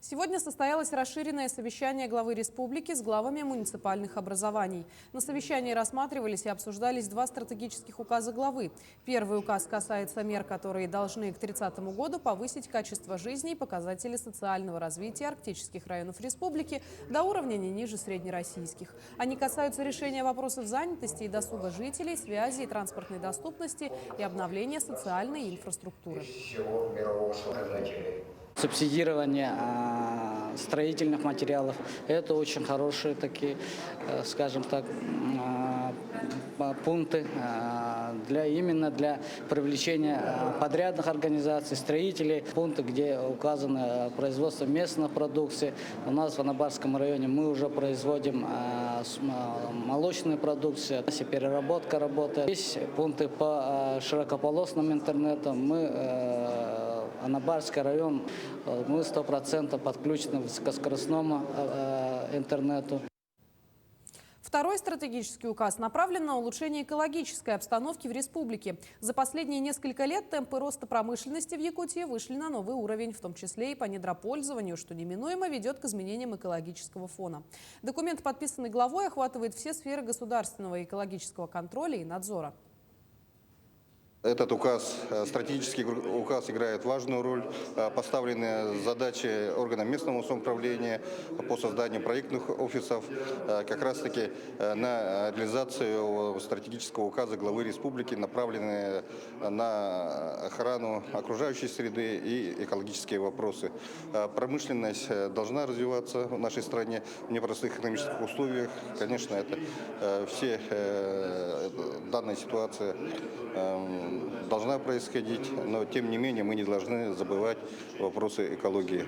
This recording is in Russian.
Сегодня состоялось расширенное совещание главы республики с главами муниципальных образований. На совещании рассматривались и обсуждались два стратегических указа главы. Первый указ касается мер, которые должны к 30 году повысить качество жизни и показатели социального развития арктических районов республики до уровня не ниже среднероссийских. Они касаются решения вопросов занятости и досуга жителей, связи и транспортной доступности и обновления социальной инфраструктуры. Субсидирование строительных материалов – это очень хорошие такие, скажем так, пункты именно для привлечения подрядных организаций, строителей. Пункты, где указано производство местной продукции. У нас в Анабарском районе мы уже производим молочную продукцию, переработка работает. Есть пункты по широкополосному интернету. Анабарский район, мы 100% подключены к высокоскоростному интернету. Второй стратегический указ направлен на улучшение экологической обстановки в республике. За последние несколько лет темпы роста промышленности в Якутии вышли на новый уровень, в том числе и по недропользованию, что неминуемо ведет к изменениям экологического фона. Документ, подписанный главой, охватывает все сферы государственного экологического контроля и надзора. Этот указ, стратегический указ, играет важную роль. Поставлены задачи органам местного самоуправления по созданию проектных офисов как раз-таки на реализацию стратегического указа главы республики, направленные на охрану окружающей среды и экологические вопросы. Промышленность должна развиваться в нашей стране в непростых экономических условиях. Конечно, это данная ситуация должна происходить, но тем не менее мы не должны забывать вопросы экологии.